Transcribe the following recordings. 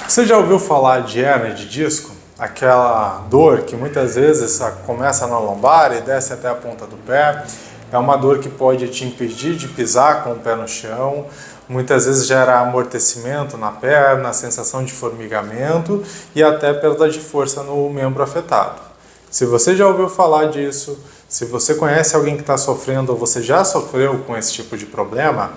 Você já ouviu falar de hérnia de disco? Aquela dor que muitas vezes começa na lombar e desce até a ponta do pé. É uma dor que pode te impedir de pisar com o pé no chão, muitas vezes gera amortecimento na perna, sensação de formigamento e até perda de força no membro afetado. Se você já ouviu falar disso, se você conhece alguém que está sofrendo ou você já sofreu com esse tipo de problema,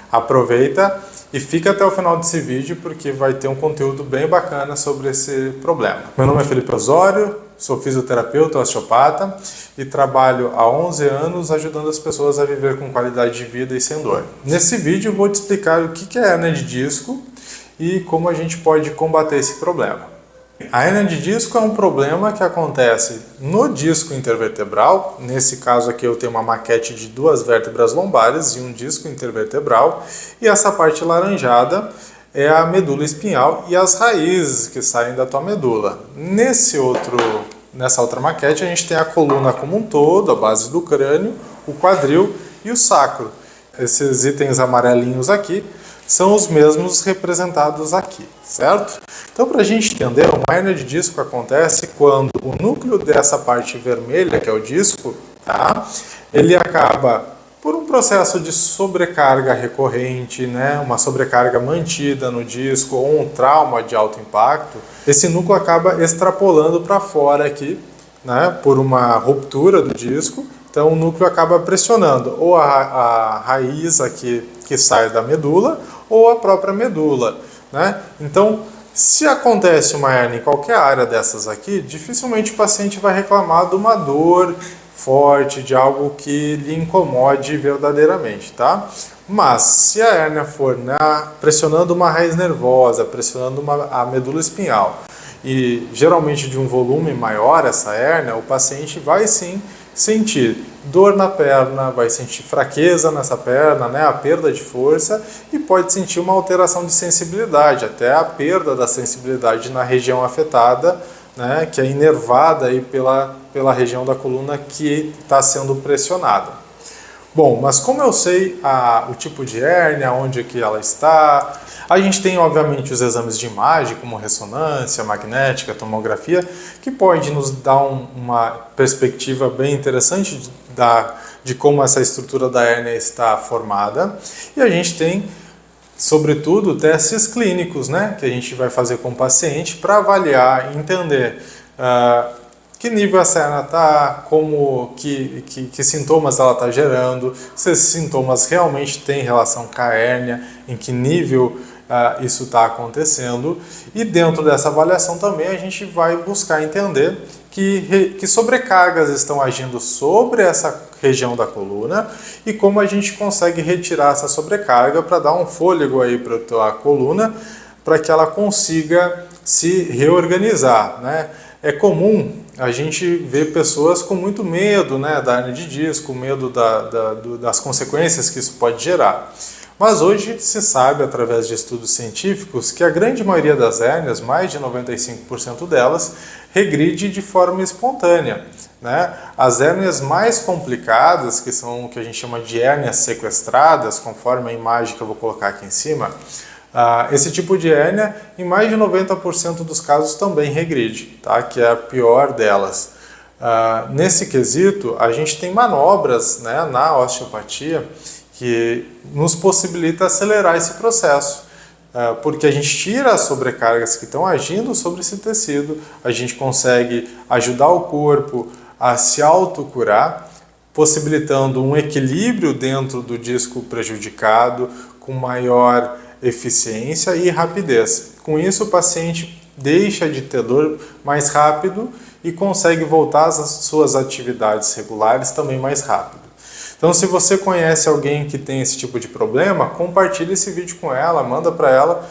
aproveita e fica até o final desse vídeo porque vai ter um conteúdo bem bacana sobre esse problema. Meu nome é Felipe Osório, sou fisioterapeuta, osteopata e trabalho há 11 anos ajudando as pessoas a viver com qualidade de vida e sem dor. Nesse vídeo eu vou te explicar o que é hérnia de disco e como a gente pode combater esse problema. A hérnia de disco é um problema que acontece no disco intervertebral. Nesse caso aqui eu tenho uma maquete de duas vértebras lombares e um disco intervertebral. E essa parte laranjada é a medula espinhal e as raízes que saem da tua medula. Nessa outra maquete a gente tem a coluna como um todo, a base do crânio, o quadril e o sacro. Esses itens amarelinhos aqui são os mesmos representados aqui, certo? Então, para a gente entender, uma hérnia de disco acontece quando o núcleo dessa parte vermelha, que é o disco, tá? Ele acaba, por um processo de sobrecarga recorrente, né? Uma sobrecarga mantida no disco ou um trauma de alto impacto, esse núcleo acaba extrapolando para fora aqui, né? Por uma ruptura do disco. Então, o núcleo acaba pressionando ou a raiz aqui que sai da medula ou a própria medula, né? Então, se acontece uma hérnia em qualquer área dessas aqui, dificilmente o paciente vai reclamar de uma dor forte, de algo que lhe incomode verdadeiramente, tá? Mas se a hérnia for pressionando uma raiz nervosa, pressionando a medula espinhal e geralmente de um volume maior essa hérnia, o paciente vai sim sentir dor na perna, vai sentir fraqueza nessa perna, né, a perda de força e pode sentir uma alteração de sensibilidade, até a perda da sensibilidade na região afetada, né, que é inervada aí pela região da coluna que está sendo pressionada. Bom, mas como eu sei o tipo de hérnia, onde que ela está, a gente tem obviamente os exames de imagem, como ressonância magnética, tomografia, que pode nos dar uma perspectiva bem interessante de como essa estrutura da hérnia está formada. E a gente tem, sobretudo, testes clínicos, né, que a gente vai fazer com o paciente para avaliar e entender que nível essa hérnia está, que sintomas ela está gerando, se esses sintomas realmente têm relação com a hérnia, em que nível isso está acontecendo. E dentro dessa avaliação também a gente vai buscar entender que sobrecargas estão agindo sobre essa região da coluna e como a gente consegue retirar essa sobrecarga para dar um fôlego aí para a coluna, para que ela consiga se reorganizar, né? É comum a gente ver pessoas com muito medo, né, da hérnia de disco, medo das consequências que isso pode gerar. Mas hoje se sabe, através de estudos científicos, que a grande maioria das hérnias, mais de 95% delas, regride de forma espontânea, né? As hérnias mais complicadas, que são o que a gente chama de hérnias sequestradas, conforme a imagem que eu vou colocar aqui em cima, esse tipo de hérnia, em mais de 90% dos casos, também regride, tá? Que é a pior delas. Nesse quesito, a gente tem manobras, né, na osteopatia que nos possibilita acelerar esse processo, porque a gente tira as sobrecargas que estão agindo sobre esse tecido, a gente consegue ajudar o corpo a se autocurar, possibilitando um equilíbrio dentro do disco prejudicado, com maior eficiência e rapidez. Com isso, o paciente deixa de ter dor mais rápido e consegue voltar às suas atividades regulares também mais rápido. Então, se você conhece alguém que tem esse tipo de problema, compartilhe esse vídeo com ela, manda para ela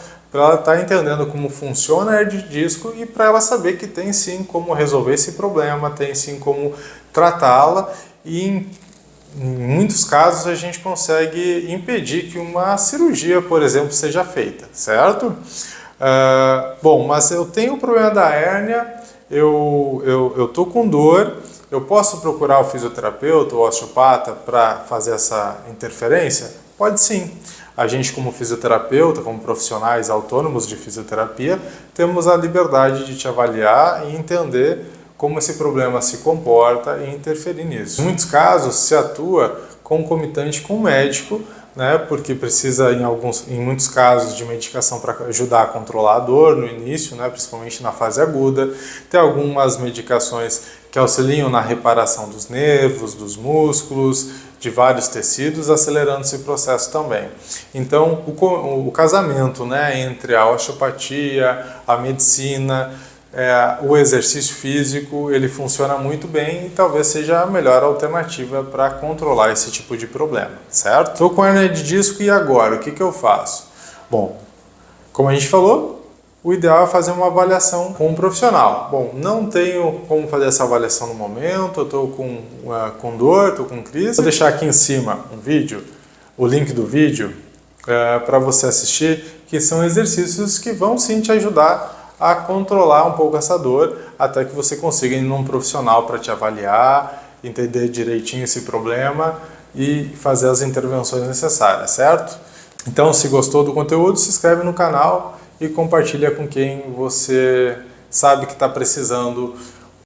estar entendendo como funciona a hérnia de disco e para ela saber que tem sim como resolver esse problema, tem sim como tratá-la e em muitos casos a gente consegue impedir que uma cirurgia, por exemplo, seja feita, certo? Bom, mas eu tenho o problema da hérnia, eu tô com dor, eu posso procurar o fisioterapeuta ou o osteopata para fazer essa interferência? Pode sim. a gente como fisioterapeuta, como profissionais autônomos de fisioterapia, temos a liberdade de te avaliar e entender como esse problema se comporta e interferir nisso. Em muitos casos se atua concomitante com o médico, né, porque precisa em muitos casos de medicação para ajudar a controlar a dor no início, né, principalmente na fase aguda. Tem algumas medicações que auxiliam na reparação dos nervos, dos músculos, de vários tecidos, acelerando esse processo também. Então, o casamento, né, entre a osteopatia, a medicina, o exercício físico, ele funciona muito bem e talvez seja a melhor alternativa para controlar esse tipo de problema, certo? Estou com hernia de disco e agora? O que eu faço? Bom, como a gente falou, o ideal é fazer uma avaliação com um profissional. Bom, não tenho como fazer essa avaliação no momento, eu estou com dor, estou com crise. Vou deixar aqui em cima um vídeo, o link do vídeo, para você assistir, que são exercícios que vão sim te ajudar a controlar um pouco essa dor, até que você consiga ir num profissional para te avaliar, entender direitinho esse problema e fazer as intervenções necessárias, certo? Então, se gostou do conteúdo, se inscreve no canal e compartilha com quem você sabe que está precisando